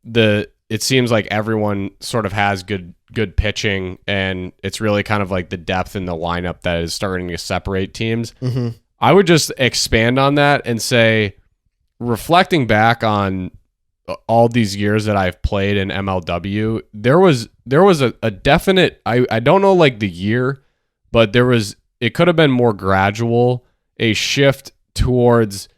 it seems like everyone sort of has good pitching, and it's really kind of like the depth in the lineup that is starting to separate teams. Mm-hmm. I would just expand on that and say, reflecting back on all these years that I've played in MLW, there was a definite, I don't know like the year, but it could have been more gradual, a shift towards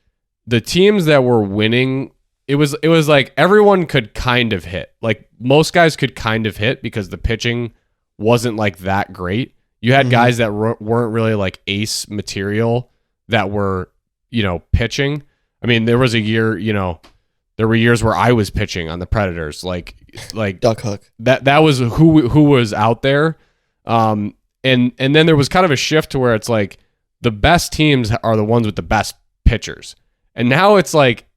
the teams that were winning. It was like everyone could kind of hit. Like most guys could kind of hit because the pitching wasn't like that great. You had guys that weren't really like ace material that were, pitching. I mean, there was a year, there were years where I was pitching on the Predators, like Duck Hook. That was who was out there. And then there was kind of a shift to where it's like the best teams are the ones with the best pitchers. And now it's like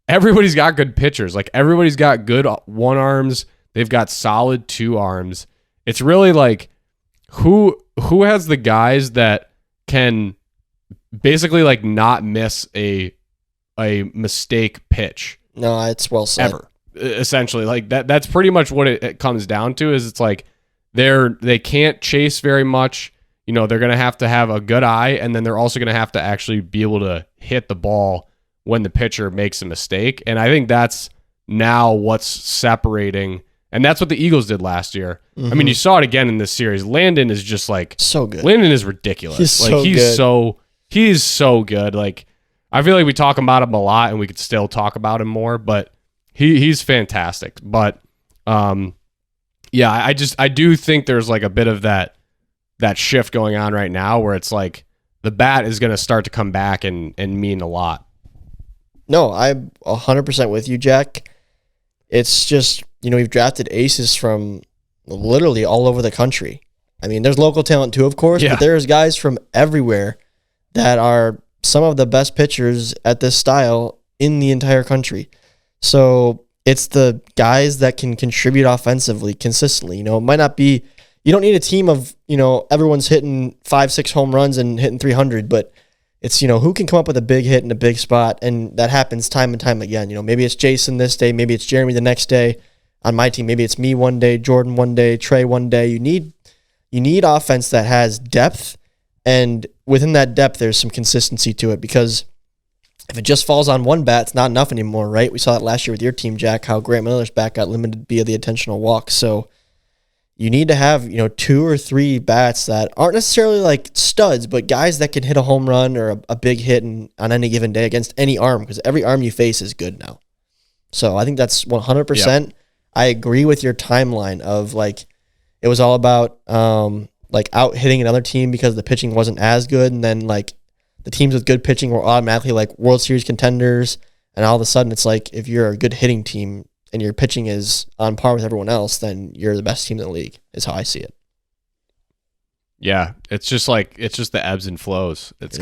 everybody's got good pitchers. Like everybody's got good one arms. They've got solid two arms. It's really like who has the guys that can basically like not miss a mistake pitch. No, it's well said. Ever. Essentially, like that's pretty much what it comes down to. Is it's like they can't chase very much. They're going to have a good eye, and then they're also going to have to actually be able to hit the ball when the pitcher makes a mistake. And I think that's now what's separating, and that's what the Eagles did last year. I mean, you saw it again in this series. Landon is just like so good. Landon is ridiculous. He's so good. Like I feel like we talk about him a lot, and we could still talk about him more, but he's fantastic. But yeah, I do think there's like a bit of that shift going on right now where it's like the bat is going to start to come back and mean a lot. No, I'm 100% with you, Jack. It's just, we've drafted aces from literally all over the country. I mean, there's local talent too, of course, but there's guys from everywhere that are some of the best pitchers at this style in the entire country. So it's the guys that can contribute offensively consistently. It might not be, you don't need a team of, everyone's hitting 5-6 home runs and hitting 300, but it's, who can come up with a big hit in a big spot. And that happens time and time again. Maybe it's Jason this day, maybe it's Jeremy the next day on my team. Maybe it's me one day, Jordan one day, Trey one day. You need offense that has depth, and within that depth, there's some consistency to it, because if it just falls on one bat, it's not enough anymore, right? We saw that last year with your team, Jack, how Grant Miller's bat got limited via the intentional walk. So you need to have, 2 or 3 bats that aren't necessarily like studs, but guys that can hit a home run or a big hit on any given day against any arm, because every arm you face is good now. So I think that's 100%. Yep. I agree with your timeline of like, it was all about like out hitting another team because the pitching wasn't as good, and then like the teams with good pitching were automatically like World Series contenders, and all of a sudden it's like if you're a good hitting team and your pitching is on par with everyone else, then you're the best team in the league, is how I see it. Yeah, it's just the ebbs and flows. It's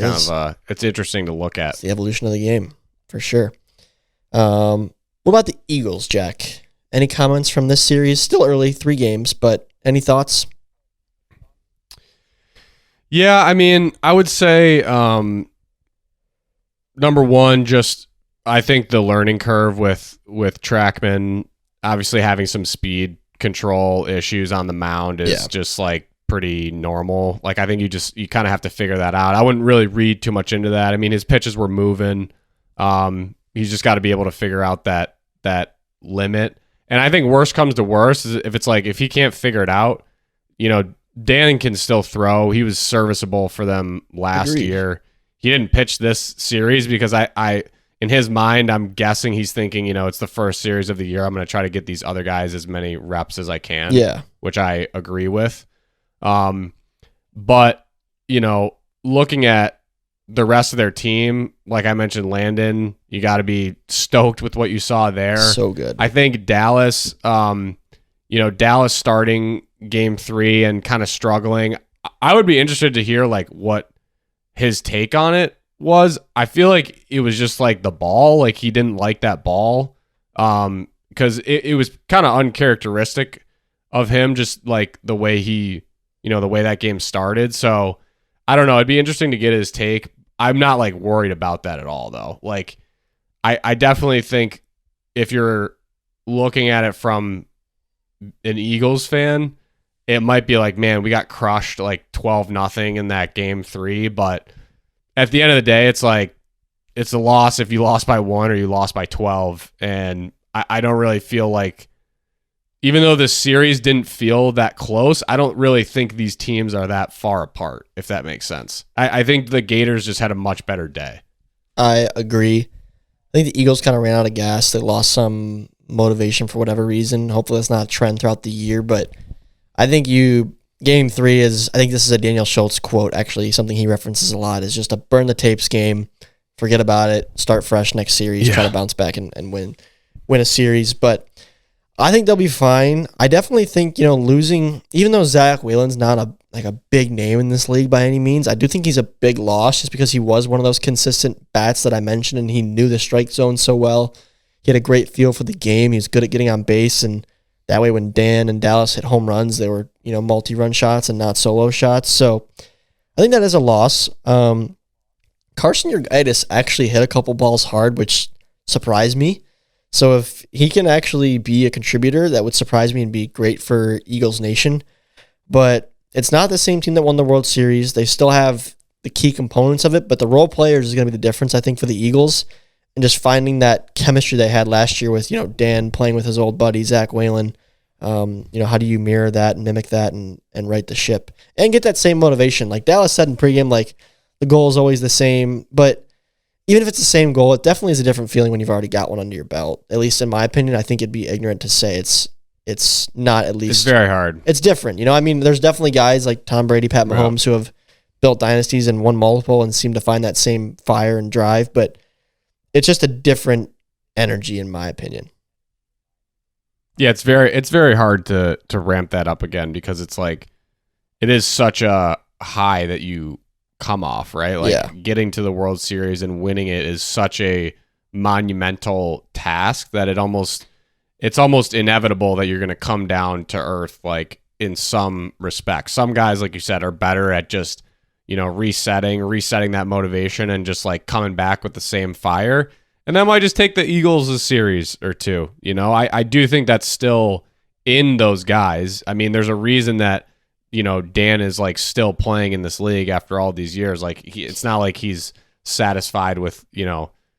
it's interesting to look at. It's the evolution of the game, for sure. What about the Eagles, Jack? Any comments from this series? Still early, 3 games, but any thoughts? Yeah, I mean, I would say number one, just I think the learning curve with Trackman obviously having some speed control issues on the mound is just like pretty normal. Like I think you kind of have to figure that out. I wouldn't really read too much into that. I mean, his pitches were moving. He's just got to be able to figure out that limit. And I think worst comes to worst is if he can't figure it out, Dan can still throw. He was serviceable for them last year. He didn't pitch this series because I in his mind, I'm guessing he's thinking, it's the first series of the year. I'm going to try to get these other guys as many reps as I can. Yeah. Which I agree with. But looking at the rest of their team, like I mentioned, Landon, you got to be stoked with what you saw there. So good. I think Dallas, Dallas starting game 3 and kind of struggling. I would be interested to hear like what his take on it was. I feel like it was just like the ball, like he didn't like that ball. Because it was kind of uncharacteristic of him, just like the way the way that game started. So I don't know. It'd be interesting to get his take. I'm not like worried about that at all, though. Like, I definitely think if you're looking at it from an Eagles fan, it might be like, man, we got crushed like 12-0 in that game 3. But at the end of the day, it's like, it's a loss if you lost by 1 or you lost by 12. And I don't really feel like, even though the series didn't feel that close, I don't really think these teams are that far apart, if that makes sense. I think the Gators just had a much better day. I agree. I think the Eagles kind of ran out of gas. They lost some motivation for whatever reason. Hopefully that's not a trend throughout the year, but I think game 3 is, I think this is a Daniel Schultz quote, actually, something he references a lot, is just a burn the tapes game, forget about it, start fresh next series, try to bounce back and win a series. But I think they'll be fine. I definitely think, losing, even though Zach Whelan's not a big name in this league by any means, I do think he's a big loss just because he was one of those consistent bats that I mentioned, and he knew the strike zone so well. He had a great feel for the game. He was good at getting on base, and that way when Dan and Dallas hit home runs, they were, multi-run shots and not solo shots. So I think that is a loss. Carson Urgaitis actually hit a couple balls hard, which surprised me. So if he can actually be a contributor, that would surprise me and be great for Eagles Nation. But it's not the same team that won the World Series. They still have the key components of it, but the role players is going to be the difference, I think, for the Eagles. And just finding that chemistry they had last year with, Dan playing with his old buddy, Zach Whalen. How do you mirror that and mimic that and right the ship? And get that same motivation. Like Dallas said in pregame, like the goal is always the same, but even if it's the same goal, it definitely is a different feeling when you've already got one under your belt. At least in my opinion, I think it'd be ignorant to say it's not at least. It's very hard. It's different. There's definitely guys like Tom Brady, Pat Mahomes who have built dynasties and won multiple and seem to find that same fire and drive, but it's just a different energy in my opinion. Yeah, it's very hard to ramp that up again because it's like it is such a high that you come off, right? Like getting to the World Series and winning it is such a monumental task that it's almost inevitable that you're going to come down to earth, like in some respects. Some guys, like you said, are better at just, resetting that motivation and just like coming back with the same fire. And that might just take the Eagles a series or two. I do think that's still in those guys. I mean, there's a reason that, Dan is like still playing in this league after all these years. Like it's not like he's satisfied with,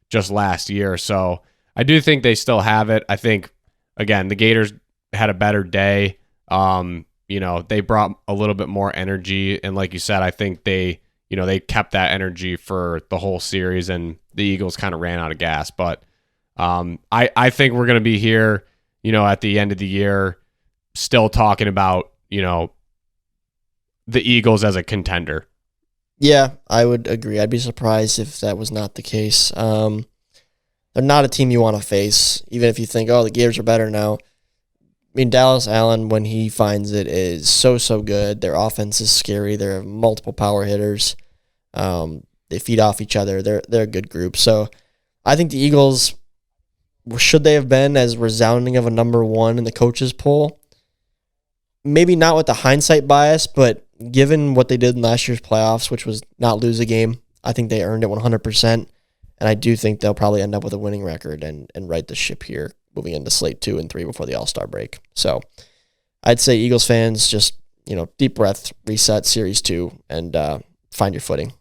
just last year. So I do think they still have it. I think, again, the Gators had a better day. They brought a little bit more energy. And like you said, I think they kept that energy for the whole series and the Eagles kind of ran out of gas. But I think we're going to be here, at the end of the year, still talking about, the Eagles as a contender. Yeah, I would agree. I'd be surprised if that was not the case. They're not a team you want to face, even if you think, the Gators are better now. I mean, Dallas Allen, when he finds it, is so good. Their offense is scary. They have multiple power hitters. They feed off each other. They're a good group. So I think the Eagles, should they have been as resounding of a number one in the coaches poll? Maybe not with the hindsight bias, but given what they did in last year's playoffs, which was not lose a game, I think they earned it 100%. And I do think they'll probably end up with a winning record and right the ship here moving into slate 2 and 3 before the All-Star break. So I'd say Eagles fans just, deep breath, reset series 2 and find your footing.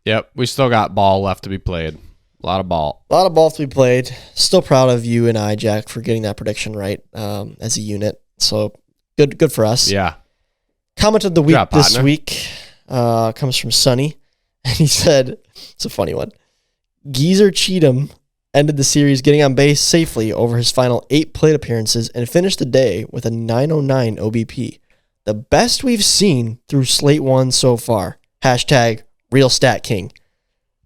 Yep. We still got ball left to be played. A lot of ball. A lot of ball to be played. Still proud of you and I, Jack, for getting that prediction right as a unit. So good for us. Yeah. Comment of the week this week comes from Sonny. And he said, it's a funny one. Geezer Cheatham ended the series getting on base safely over his final 8 plate appearances and finished the day with a 909 OBP. the best we've seen through Slate 1 so far. Hashtag Real Stat King.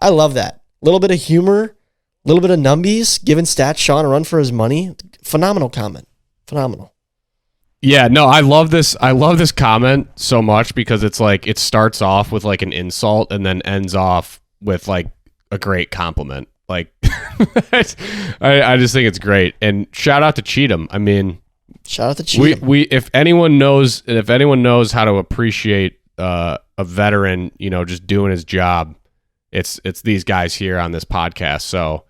I love that. A little bit of humor, a little bit of numbies, giving Stat Sean a run for his money. Phenomenal comment. Phenomenal. Yeah, no, I love this. I love this comment so much because it's like it starts off with like an insult and then ends off with like a great compliment. Like, I just think it's great. And shout out to Cheatham. I mean, shout out to Cheatham. We if anyone knows how to appreciate a veteran, just doing his job, it's these guys here on this podcast. So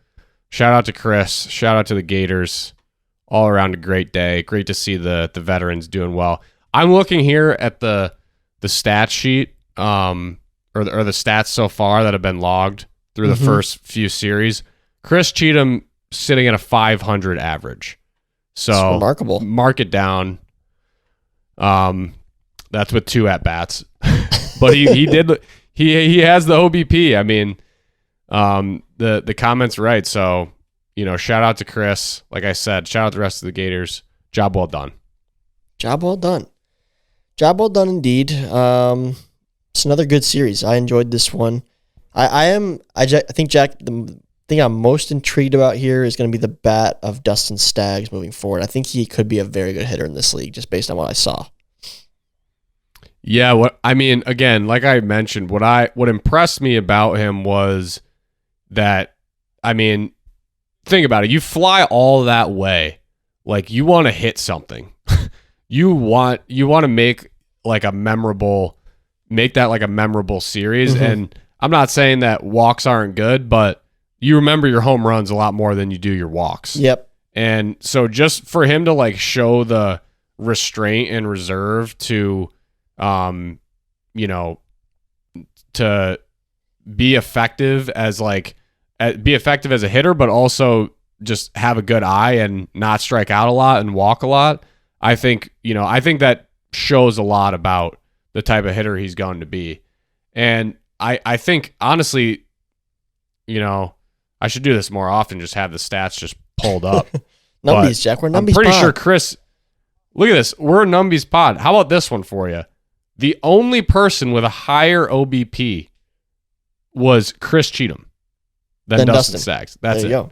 shout out to Chris. Shout out to the Gators. All around a great day. Great to see the veterans doing well. I'm looking here at the stat sheet, or the stats so far that have been logged through the first few series. Chris Cheatham sitting at a 500 average. So that's remarkable. Mark it down. That's with 2 at bats, but he has the OBP. I mean, the comment's right. So, shout out to Chris. Like I said, shout out to the rest of the Gators. Job well done. Job well done. Job well done indeed. It's another good series. I enjoyed this one. I think, Jack, the thing I'm most intrigued about here is going to be the bat of Dustin Staggs moving forward. I think he could be a very good hitter in this league just based on what I saw. Yeah, again, like I mentioned, what impressed me about him was that, think about it. You fly all that way. Like, you want to hit something. you want to make that like a memorable series. And I'm not saying that walks aren't good, but you remember your home runs a lot more than you do your walks. Yep. And so just for him to like show the restraint and reserve to, to be effective as a hitter, but also just have a good eye and not strike out a lot and walk a lot. I think that shows a lot about the type of hitter he's going to be. And I think honestly, I should do this more often, just have the stats just pulled up. Numbies, Jack. We're Numbies. I'm pretty sure Chris, look at this. We're a Numbies pod. How about this one for you? The only person with a higher OBP was Chris Cheatham than Dustin Staggs. That's there it. You go.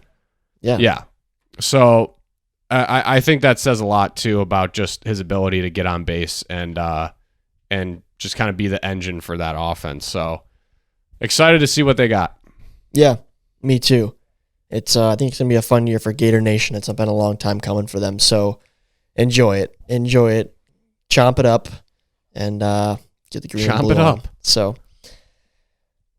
Yeah. Yeah. So I think that says a lot too about just his ability to get on base and just kind of be the engine for that offense. So excited to see what they got. Yeah, me too. It's I think it's gonna be a fun year for Gator Nation. It's been a long time coming for them. So enjoy it, chomp it up, and get the green and blue on. So.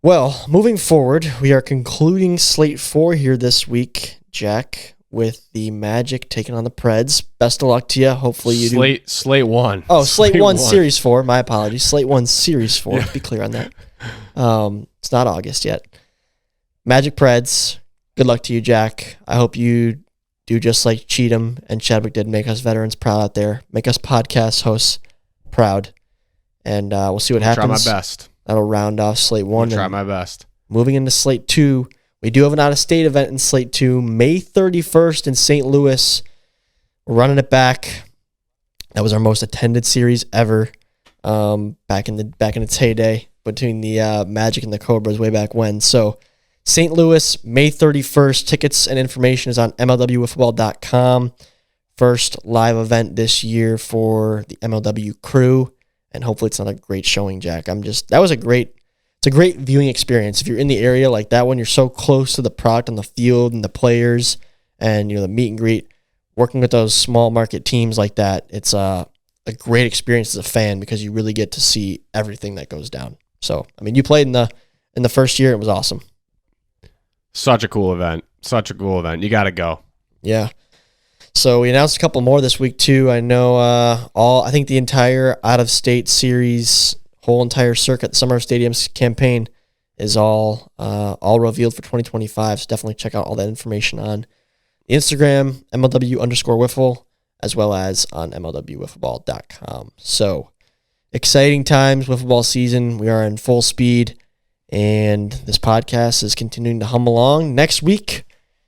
Well, moving forward, we are concluding Slate 4 here this week, Jack, with the Magic taking on the Preds. Best of luck to you. Hopefully you do. Slate 1. Oh, Slate 1 Series 4. My apologies. Slate 1 Series 4. Yeah. Be clear on that. It's not August yet. Magic Preds. Good luck to you, Jack. I hope you do just like Cheatham and Chadwick did. Make us veterans proud out there. Make us podcast hosts proud. And we'll see what happens. Try my best. That'll round off Slate 1. I'll try my best. Moving into Slate 2, we do have an out-of-state event in Slate 2, May 31st in St. Louis. We're running it back. That was our most attended series ever, back in its heyday between the Magic and the Cobras way back when. So St. Louis, May 31st. Tickets and information is on MLWFootball.com. First live event this year for the MLW crew. And hopefully it's not a great showing, Jack. It's a great viewing experience. If you're in the area like that one, you're so close to the product on the field and the players and, the meet and greet, working with those small market teams like that. It's a great experience as a fan because you really get to see everything that goes down. So, you played in the first year. It was awesome. Such a cool event. You got to go. Yeah. So we announced a couple more this week too. I know I think the entire out-of-state series, whole entire circuit, the Summer Stadiums campaign is all revealed for 2025. So definitely check out all that information on Instagram, MLW_Wiffle, as well as on MLWWiffleball.com. So exciting times, wiffle ball season. We are in full speed, and this podcast is continuing to hum along. Next week,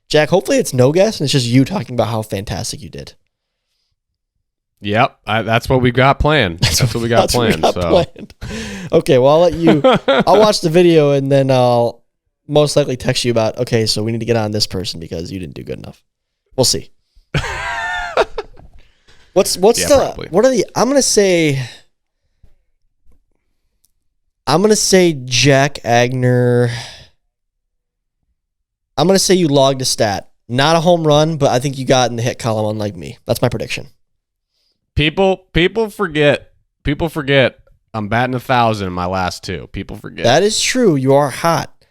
Jack, hopefully it's no guess, and it's just you talking about how fantastic you did. Yep, that's what we got planned. That's what we got planned. Planned. Okay, well, I'll let you. I'll watch the video and then I'll most likely text you about. Okay, so we need to get on this person because you didn't do good enough. We'll see. What's probably. what are the? I'm gonna say Jack Agner. I'm gonna say you logged a stat, not a home run, but I think you got in the hit column, unlike me. That's my prediction. People forget. I'm batting 1,000 in my last 2. People forget. That is true. You are hot,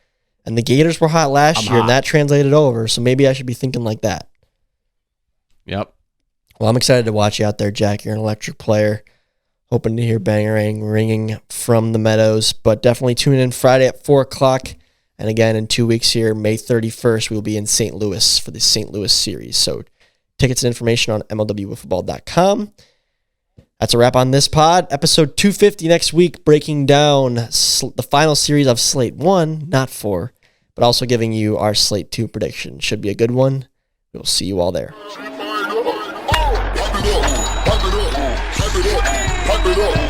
and the Gators were hot last year, and that translated over. So maybe I should be thinking like that. Yep. Well, I'm excited to watch you out there, Jack. You're an electric player. Hoping to hear bangerang ringing from the Meadows, but definitely tune in Friday at 4 o'clock. And again, in 2 weeks here, May 31st, we'll be in St. Louis for the St. Louis series. So tickets and information on MLWWoofball.com. That's a wrap on this pod. Episode 250 next week, breaking down the final series of Slate 1, not 4, but also giving you our Slate 2 prediction. Should be a good one. We'll see you all there. Pipe it up.